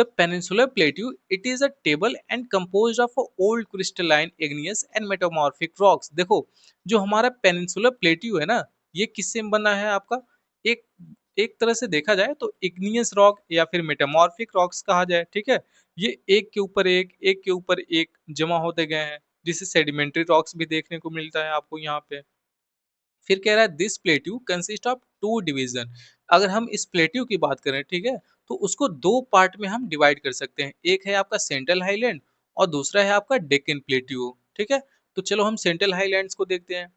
The peninsular plateau it is a table and composed of old crystalline igneous and metamorphic rocks. देखो जो हमारा peninsular plateau है ना, ये किससे बना है आपका, एक एक तरह से देखा जाए तो इग्नियस रॉक या फिर मेटामॉर्फिक रॉक्स कहा जाए, ठीक है। ये एक के ऊपर एक जमा होते गए हैं, जिसे सेडिमेंट्री रॉक्स भी देखने को मिलता है आपको यहाँ पे। फिर कह रहा है this plateau consist of two division. अगर हम इस प्लेट्यू की बात करें, ठीक है, तो उसको दो पार्ट में हम डिवाइड कर सकते हैं। एक है आपका सेंट्रल हाईलैंड और दूसरा है आपका डेक्कन प्लेट्यू, ठीक है। तो चलो हम सेंट्रल हाईलैंड्स को देखते हैं।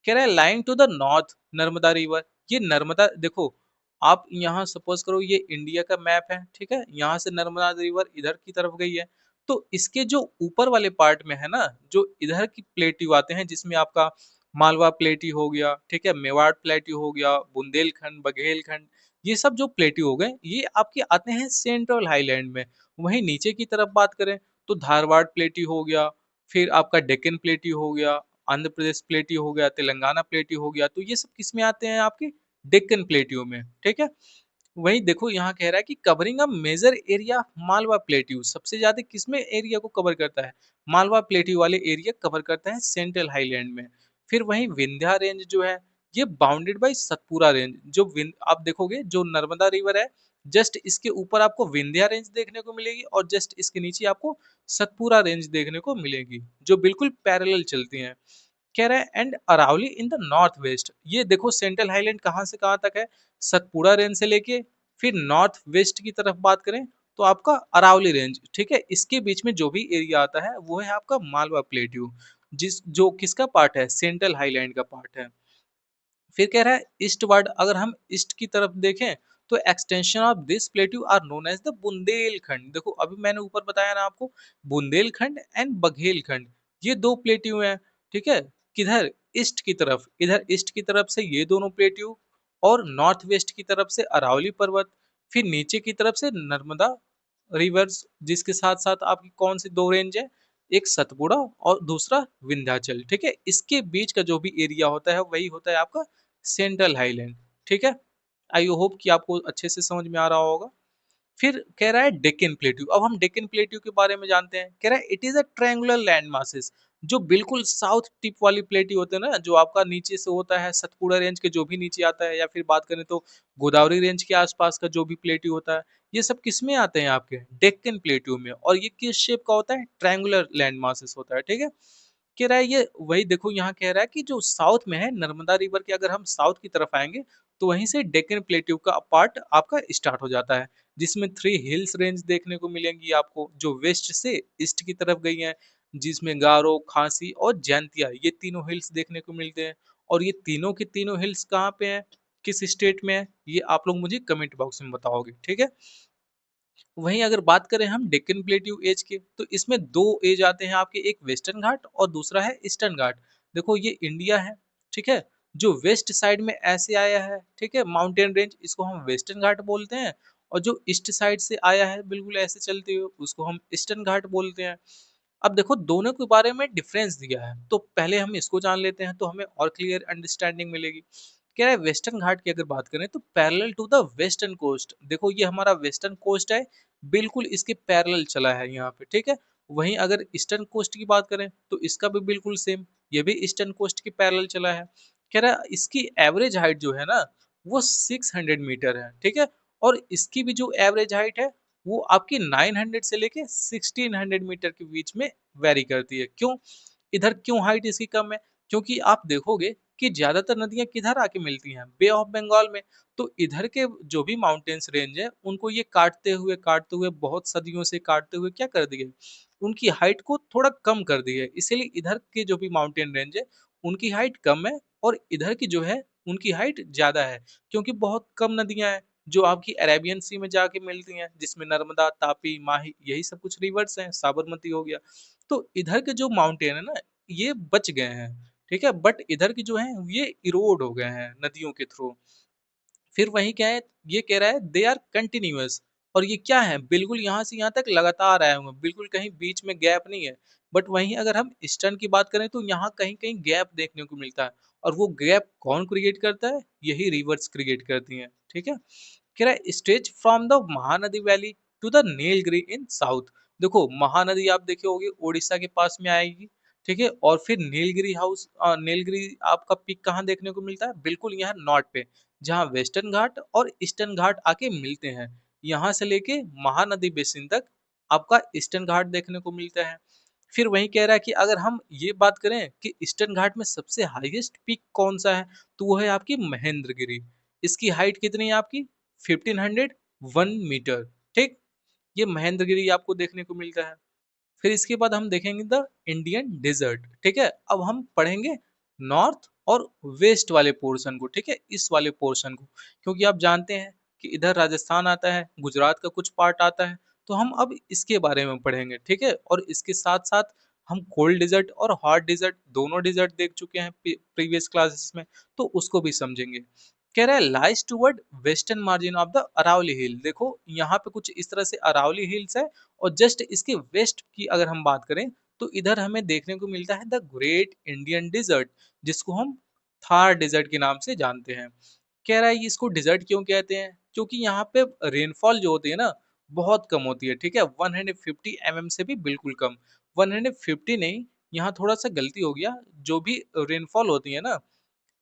कह रहा है lying to the north Narmada river. ये नर्मदा देखो, आप यहाँ सपोज करो ये इंडिया का मैप है, ठीक है, यहाँ से नर्मदा रिवर इधर की तरफ गई है। तो इसके जो ऊपर वाले पार्ट में है ना, जो इधर की प्लेट्यू आते हैं, जिसमें आपका मालवा प्लेट्यू हो गया, ठीक है, मेवाड़ प्लेट्यू हो गया, बुंदेलखंड, बघेलखंड, ये सब जो प्लेट्यू हो गए, ये आपके आते हैं सेंट्रल हाईलैंड में। वहीं नीचे की तरफ बात करें तो धारवाड़ प्लेट्यू हो गया, फिर आपका डेक्कन प्लेट्यू हो गया, आंध्र प्रदेश प्लेट्यू हो गया, तेलंगाना प्लेट्यू हो गया। तो ये सब किस में आते हैं आपके डेक्कन प्लेट्यू में, ठीक है। वही देखो यहाँ कह रहा है कि covering a major area Malwa plateau, सबसे ज्यादा किसमें एरिया को कवर करता है, मालवा प्लेट्यू वाले एरिया कवर करता है सेंट्रल हाईलैंड में। फिर वहीं विंध्या रेंज जो है, ये बाउंडेड बाय सतपुरा रेंज। जो आप देखोगे जो नर्मदा रिवर है, जस्ट इसके ऊपर आपको विंध्या रेंज देखने को मिलेगी और जस्ट इसके नीचे आपको सतपुरा रेंज देखने को मिलेगी, जो बिल्कुल पैरेलल चलती हैं। कह रहा है and Aravalli in the north west. ये देखो सेंट्रल हाईलैंड कहाँ से कहाँ तक है, सतपुड़ा रेंज से लेके फिर नॉर्थ वेस्ट की तरफ बात करें तो आपका अरावली रेंज, ठीक है, इसके बीच में जो भी एरिया आता है वो है आपका मालवा प्लेट्यू, जिस जो किसका पार्ट है, सेंट्रल हाईलैंड का पार्ट है। फिर कह रहा है ईस्टवर्ड, अगर हम ईस्ट की तरफ देखें तो extension of this plateau are known as the Bundelkhand. देखो अभी मैंने ऊपर बताया ना आपको, बुंदेलखंड एंड बघेलखंड, ये दो प्लेट्यू हैं, ठीक है। किधर, ईस्ट की तरफ, इधर ईस्ट की तरफ से ये दोनों प्लेट्यू, और नॉर्थ वेस्ट की तरफ से अरावली पर्वत, फिर नीचे की तरफ से नर्मदा रिवर्स, जिसके साथ साथ आपकी कौन सी दो रेंज है, एक सतपुड़ा और दूसरा विंध्याचल, ठीक है। इसके बीच का जो भी एरिया होता है वही होता है आपका सेंट्रल हाईलैंड, ठीक है। आई होप कि आपको अच्छे से समझ में आ रहा होगा। फिर कह रहा है डेक्कन प्लेट्यू। अब हम डेक्कन प्लेट्यू के बारे में जानते हैं। कह रहा है it is a triangular land masses. जो बिल्कुल साउथ टिप वाली प्लेट्यू होते हैं ना, जो आपका नीचे से होता है सतपुड़ा रेंज के जो भी नीचे आता है, या फिर बात करें तो गोदावरी रेंज के आसपास का जो भी प्लेट्यू होता है, ये सब किस में आते हैं आपके डेक्कन प्लेट्यू में। और ये किस शेप का होता है, ट्रायंगुलर लैंड मासेस होता है, ठीक है। कह रहा है ये वही देखो यहाँ कह रहा है कि जो साउथ में है नर्मदा रिवर के, अगर हम साउथ की तरफ आएंगे तो वहीं से डेक्कन प्लेट्यू का पार्ट आपका स्टार्ट हो जाता है, जिसमें थ्री हिल्स रेंज देखने को मिलेंगी आपको, जो वेस्ट से ईस्ट की तरफ गई हैं, जिसमें गारो, खासी और जैंतिया, ये तीनों हिल्स देखने को मिलते हैं। और ये तीनों के तीनों हिल्स कहाँ पे हैं, किस स्टेट में है, ये आप लोग मुझे कमेंट बॉक्स में बताओगे, ठीक है। वहीं अगर बात करें हम डेक्कन प्लेट्यू एज के, तो इसमें दो एज आते हैं आपके, एक वेस्टर्न घाट और दूसरा है ईस्टर्न घाट। देखो ये इंडिया है, ठीक है, जो वेस्ट साइड में ऐसे आया है, ठीक है, माउंटेन रेंज, इसको हम वेस्टर्न घाट बोलते हैं। और जो ईस्ट साइड से आया है बिल्कुल ऐसे चलते हुए, उसको हम ईस्टर्न घाट बोलते हैं। अब देखो दोनों के बारे में डिफरेंस दिया है, तो पहले हम इसको जान लेते हैं तो हमें और क्लियर अंडरस्टैंडिंग मिलेगी। कह रहा है वेस्टर्न घाट की अगर बात करें तो parallel to the western coast. देखो ये हमारा वेस्टर्न कोस्ट है, बिल्कुल इसके पैरेलल चला है यहाँ पे, ठीक है। वहीं अगर ईस्टर्न कोस्ट की बात करें तो इसका भी बिल्कुल सेम, ये भी ईस्टर्न कोस्ट के पैरेलल चला है। कह रहा है इसकी एवरेज हाइट जो है ना, वो 600 मीटर है, ठीक है। और इसकी भी जो एवरेज हाइट है वो आपकी 900 से लेके 1600 मीटर के बीच में वेरी करती है। क्यों, इधर क्यों हाइट इसकी कम है, क्योंकि आप देखोगे कि ज्यादातर नदियां किधर आके मिलती हैं, बे ऑफ बंगाल में। तो इधर के जो भी माउंटेन्स रेंज है उनको ये काटते हुए बहुत सदियों से काटते हुए क्या कर दिए, उनकी हाइट को थोड़ा कम कर दी है। इसीलिए इधर के जो भी माउंटेन रेंज है उनकी हाइट कम है, और इधर की जो है उनकी हाइट ज्यादा है, क्योंकि बहुत कम नदियां हैं जो आपकी अरेबियन सी में जाके मिलती हैं, जिसमें नर्मदा, तापी, माही, यही सब कुछ रिवर्स हैं, साबरमती हो गया। तो इधर के जो माउंटेन है ना, ये बच गए हैं, ठीक है, बट इधर की जो है ये इरोड हो गए हैं नदियों के थ्रू। फिर वही क्या है, ये कह रहा है दे आर कंटिन्यूअस, और ये क्या है, बिल्कुल यहाँ से यहाँ तक लगातार आए हुए हैं, बिल्कुल कहीं बीच में गैप नहीं है। बट वहीं अगर हम ईस्टर्न की बात करें तो यहाँ कहीं कहीं गैप देखने को मिलता है, और वो गैप कौन क्रिएट करता है, यही रिवर्स क्रिएट करती हैं, ठीक है। कह रहा है stretch from the Mahanadi valley to the Nilgiri in south. देखो महानदी आप देखे होगे उड़ीसा के पास में आएगी, ठीक है, और फिर नीलगिरी नीलगिरी आपका पीक कहाँ देखने को मिलता है, बिल्कुल यहाँ नॉर्थ पे, जहाँ वेस्टर्न घाट और ईस्टर्न घाट आके मिलते हैं। यहाँ से लेके महानदी बेसिन तक आपका ईस्टर्न घाट देखने को मिलता है। फिर वही कह रहा है कि अगर हम ये बात करें कि ईस्टर्न घाट में सबसे हाईएस्ट पीक कौन सा है, तो वो है आपकी महेंद्रगिरी। इसकी हाइट कितनी है आपकी, 1501 मीटर, ठीक। ये महेंद्रगिरी आपको देखने को मिलता है। फिर इसके बाद हम देखेंगे द इंडियन डेजर्ट, ठीक है। अब हम पढ़ेंगे नॉर्थ और वेस्ट वाले पोर्शन को, ठीक है, इस वाले पोर्शन को, क्योंकि आप जानते हैं कि इधर राजस्थान आता है, गुजरात का कुछ पार्ट आता है, तो हम अब इसके बारे में पढ़ेंगे, ठीक है। और इसके साथ साथ हम कोल्ड डिजर्ट और हॉट डिजर्ट दोनों डिजर्ट देख चुके हैं प्रीवियस क्लासेस में, तो उसको भी समझेंगे। कह रहा है lies toward western margin of the Aravalli hill. देखो यहाँ पे कुछ इस तरह से अरावली हिल्स है, और जस्ट इसके वेस्ट की अगर हम बात करें तो इधर हमें देखने को मिलता है द ग्रेट इंडियन डिजर्ट, जिसको हम थार डिजर्ट के नाम से जानते हैं। कह रहा है ये इसको डिजर्ट क्यों कहते हैं, क्योंकि यहाँ पे रेनफॉल जो होती है ना बहुत कम होती है, ठीक है, 150 mm से भी बिल्कुल कम। 150 नहीं, यहाँ थोड़ा सा गलती हो गया, जो भी रेनफॉल होती है ना,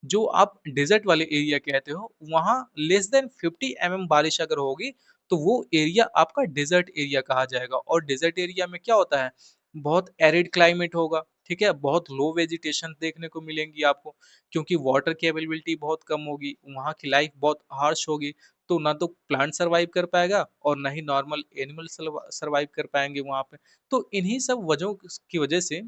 जो आप डेजर्ट वाले एरिया कहते हो, वहां लेस देन 50 mm बारिश अगर होगी तो वो एरिया आपका डेजर्ट एरिया कहा जाएगा। और डेजर्ट एरिया में क्या होता है, बहुत एरिड क्लाइमेट होगा, ठीक है, बहुत लो वेजिटेशन देखने को मिलेंगी आपको, क्योंकि वाटर की अवेलेबिलिटी बहुत कम होगी, वहाँ की लाइफ बहुत हार्श होगी, तो ना तो प्लांट सरवाइव कर पाएगा और ना ही नॉर्मल एनिमल सरवाइव कर पाएंगे वहाँ पे। तो इन्हीं सब वजहों की वजह से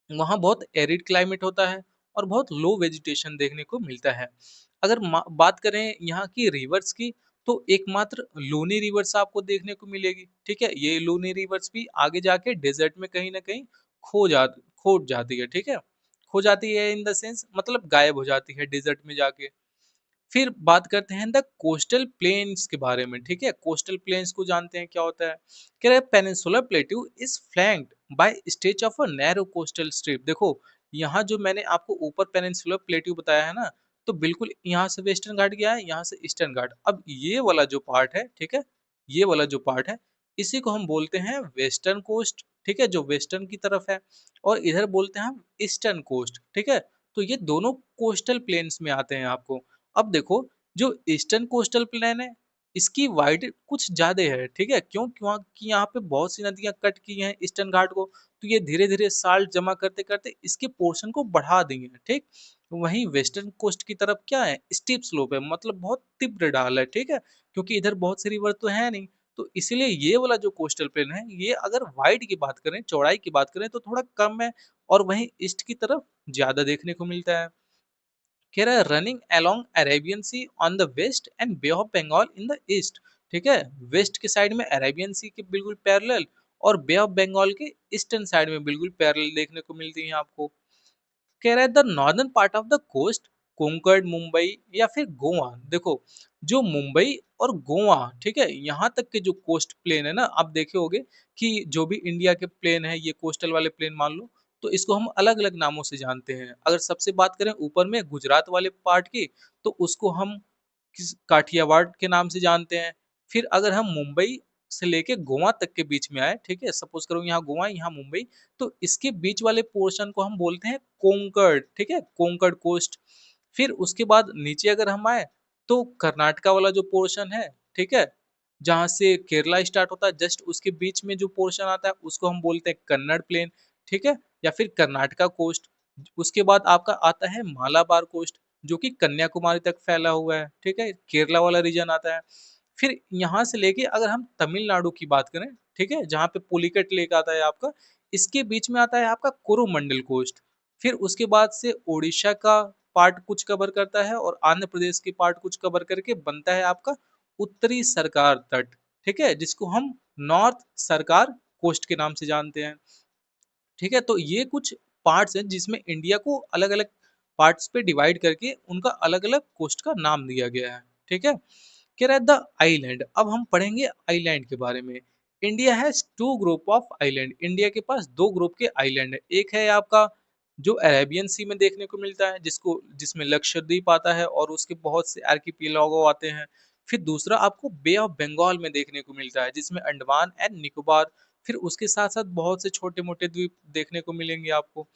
वहाँ बहुत एरिड क्लाइमेट होता है और बहुत लो वेजिटेशन देखने को मिलता है। अगर बात करें यहाँ की रिवर्स की, तो एकमात्र लूनी रिवर्स आपको देखने को मिलेगी, ठीक है। ये लूनी रिवर्स भी आगे जाके डेजर्ट में कहीं ना कहीं खो जाती है, ठीक है। खो जाती है इन द सेंस मतलब गायब हो जाती है डेजर्ट में जाके। फिर बात करते हैं द कोस्टल प्लेन्स के बारे में, ठीक है। कोस्टल प्लेन्स को जानते हैं क्या होता है। कह रहे हैं peninsular plateau is flanked by stretch of a narrow coastal strip. देखो यहाँ जो मैंने आपको ऊपर पेनिनसुलर प्लेट्यू बताया है ना, तो बिल्कुल यहाँ से वेस्टर्न घाट गया है, यहाँ से ईस्टर्न घाट। अब ये वाला जो पार्ट है, ठीक है, ये वाला जो पार्ट है, इसी को हम बोलते हैं वेस्टर्न कोस्ट, ठीक है, जो वेस्टर्न की तरफ है। और इधर बोलते हैं हम ईस्टर्न कोस्ट, ठीक है। तो ये दोनों कोस्टल प्लेन्स में आते हैं आपको। अब देखो जो ईस्टर्न कोस्टल प्लेन है, इसकी वाइड कुछ ज्यादा है, ठीक है, क्यों, क्योंकि यहाँ पे बहुत सी नदियां कट की हैं ईस्टर्न घाट को, तो ये धीरे धीरे साल्ट जमा करते करते इसके पोर्शन को बढ़ा देंगे, ठीक। वहीं वेस्टर्न कोस्ट की तरफ क्या है, स्टीप स्लोप है, मतलब बहुत तीव्र ढाल है, ठीक है, क्योंकि इधर बहुत सी रिवर तो है नहीं। तो इसलिए ये वाला जो कोस्टल प्लेन है, ये अगर वाइड की बात करें, चौड़ाई की बात करें, तो थोड़ा कम है, और वहीं ईस्ट की तरफ ज्यादा देखने को मिलता है। कह रहा है running along Arabian sea on the west and bay of Bengal in the east, ठीक है। वेस्ट के साइड में अरेबियन सी के बिल्कुल पैरेलल, और बे ऑफ बंगाल के ईस्टर्न साइड में बिल्कुल पैरेलल देखने को मिलती है आपको। कह रहा है the northern part of the coast, Konkan, Mumbai या फिर गोवा। देखो जो मुंबई और गोवा, ठीक है, यहाँ तक के जो कोस्ट प्लेन है ना, आप देखे होगे कि जो भी इंडिया के प्लेन है, ये कोस्टल वाले प्लेन मान लो, तो इसको हम अलग अलग नामों से जानते हैं। अगर सबसे बात करें ऊपर में गुजरात वाले पार्ट की, तो उसको हम किस काठियावाड़ के नाम से जानते हैं। फिर अगर हम मुंबई से लेके गोवा तक के बीच में आए, ठीक है, सपोज करो यहाँ गोवा यहाँ मुंबई, तो इसके बीच वाले पोर्शन को हम बोलते हैं कोंकण, ठीक है, कोंकण कोस्ट। फिर उसके बाद नीचे अगर हम आए तो कर्नाटका वाला जो पोर्शन है, ठीक है, जहाँ से केरला स्टार्ट होता है, जस्ट उसके बीच में जो पोर्शन आता है उसको हम बोलते हैं कन्नड़ प्लेन, ठीक है, या फिर कर्नाटका कोस्ट। उसके बाद आपका आता है मालाबार कोस्ट, जो कि कन्याकुमारी तक फैला हुआ है, ठीक है, केरला वाला रीजन आता है। फिर यहाँ से लेके अगर हम तमिलनाडु की बात करें, ठीक है, जहाँ पे पुलिकट लेक आता है आपका, इसके बीच में आता है आपका कोरोमंडल कोस्ट। फिर उसके बाद से उड़ीसा का पार्ट कुछ कवर करता है, और आंध्र प्रदेश के पार्ट कुछ कवर करके बनता है आपका उत्तरी सरकार तट, ठीक है, जिसको हम नॉर्थ सरकार कोस्ट के नाम से जानते हैं। ठीक है, तो ये कुछ पार्ट्स हैं जिसमें इंडिया को अलग अलग पार्ट्स पे डिवाइड करके उनका अलग अलग कोस्ट का नाम दिया गया है, ठीक है। कह रहा है द आइलैंड। अब हम पढ़ेंगे आइलैंड के बारे में। India has two group of island. India के पास दो ग्रुप के आइलैंड है। एक है आपका जो अरेबियन सी में देखने को मिलता है, जिसमें लक्षद्वीप आता है और उसके बहुत से आर्किपिएलागो आते हैं। फिर दूसरा आपको बे ऑफ बंगाल में देखने को मिलता है, जिसमें अंडमान एंड निकोबार, फिर उसके साथ-साथ बहुत से छोटे-मोटे द्वीप देखने को मिलेंगे आपको।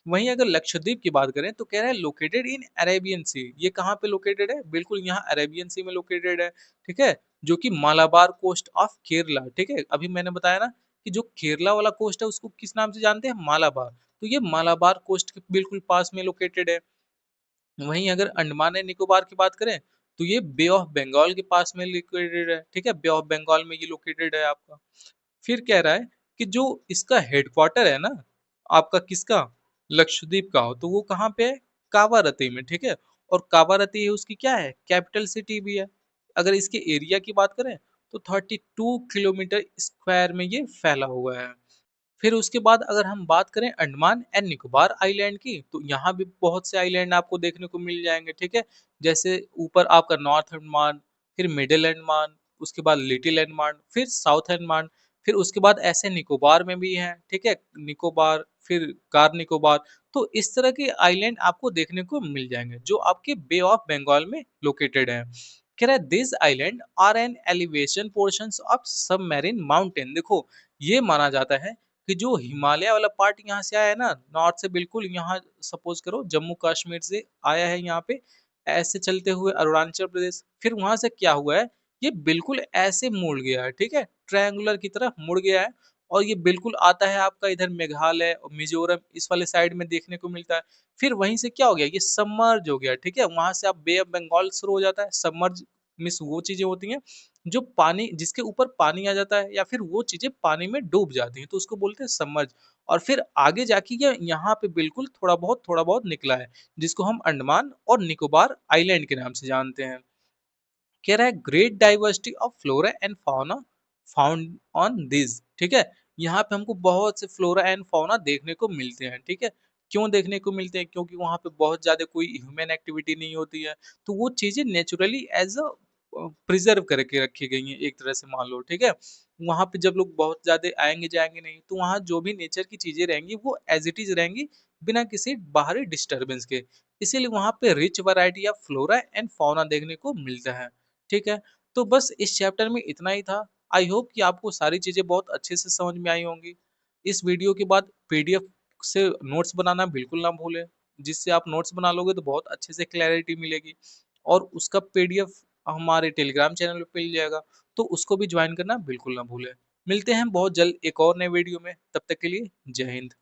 वहीं अगर लक्षद्वीप की बात करें तो कह रहा है लोकेटेड इन अरेबियन सी। ये कहाँ पे लोकेटेड है? बिल्कुल यहाँ अरेबियन सी में लोकेटेड है, ठीक है? जो कि मालाबार कोस्ट ऑफ केरला, ठीक है? अभी मैंने बताया ना कि जो केरला वाला कोस्ट है उसको किस नाम से जानते हैं? मालाबार। तो ये मालाबार कोस्ट के बिल्कुल पास में लोकेटेड है। वहीं अगर अंडमान एंड निकोबार की बात करें तो ये बे ऑफ बंगाल के पास में लोकेटेड है, ठीक है? बे ऑफ बंगाल में ये लोकेटेड है आपका। फिर कह रहा है कि जो इसका हेडक्वार्टर है ना, आपका किसका? लक्षद्वीप का हो तो वो कहाँ पे है? कावारती में, ठीक है? और कावारती है उसकी क्या है? कैपिटल सिटी भी है। अगर इसके एरिया की बात करें तो 32 किलोमीटर स्क्वायर में ये फैला हुआ है। फिर उसके बाद अगर हम बात करें अंडमान एंड निकोबार आइलैंड की, तो यहाँ भी बहुत से आइलैंड आपको देखने को मिल जाएंगे, ठीक है? जैसे ऊपर आपका नॉर्थ अंडमान, फिर मिडिल अंडमान, उसके बाद लिटिल अंडमान, फिर साउथ अंडमान, फिर उसके बाद ऐसे निकोबार में भी हैं, ठीक है? निकोबार, फिर कार निकोबार। तो इस तरह के आइलैंड आपको देखने को मिल जाएंगे जो आपके बे ऑफ बंगाल में लोकेटेड है। कह रहा है this island are an elevation portions of submarine mountain. देखो, ये माना जाता है कि जो हिमालय वाला पार्ट यहाँ से आया है ना, नॉर्थ से बिल्कुल यहाँ सपोज करो जम्मू कश्मीर से आया है यहाँ पे, ऐसे चलते हुए अरुणाचल प्रदेश, फिर वहां से क्या हुआ है, ये बिल्कुल ऐसे मुड़ गया है, ठीक है? ट्रायंगुलर की तरफ मुड़ गया है और ये बिल्कुल आता है आपका इधर मेघालय और मिजोरम इस वाले साइड में देखने को मिलता है। फिर वहीं से क्या हो गया, ये सबमर्ज हो गया, ठीक है? वहां से आप बे ऑफ बंगाल शुरू हो जाता है। सबमर्ज मीन्स वो चीजें होती हैं जो पानी, जिसके ऊपर पानी आ जाता है या फिर वो चीजें पानी में डूब जाती हैं, तो उसको बोलते हैं सबमर्ज। और फिर आगे जाके ये यहाँ पे बिल्कुल थोड़ा बहुत निकला है, जिसको हम अंडमान और निकोबार आइलैंड के नाम से जानते हैं। कह रहा है great diversity of flora and fauna found on this, ठीक है? यहाँ पे हमको बहुत से फ्लोरा एंड फाउना देखने को मिलते हैं, ठीक है? क्यों देखने को मिलते हैं? क्योंकि वहाँ पे बहुत ज्यादा कोई ह्यूमन एक्टिविटी नहीं होती है, तो वो चीजें नेचुरली एज अ प्रिजर्व करके रखी गई हैं एक तरह से, मान लो, ठीक है? वहाँ पे जब लोग बहुत ज्यादा आएंगे जाएंगे नहीं, तो वहाँ जो भी नेचर की चीजें रहेंगी वो एज इट इज रहेंगी, बिना किसी बाहरी डिस्टरबेंस के। इसीलिए वहाँ पे rich variety of flora and fauna देखने को मिलता है, ठीक है? तो बस इस चैप्टर में इतना ही था। आई होप कि आपको सारी चीज़ें बहुत अच्छे से समझ में आई होंगी। इस वीडियो के बाद पीडीएफ से नोट्स बनाना बिल्कुल ना भूलें, जिससे आप नोट्स बना लोगे तो बहुत अच्छे से क्लैरिटी मिलेगी और उसका पीडीएफ हमारे टेलीग्राम चैनल पे मिल जाएगा, तो उसको भी ज्वाइन करना बिल्कुल ना भूलें। मिलते हैं बहुत जल्द एक और नए वीडियो में, तब तक के लिए जय हिंद।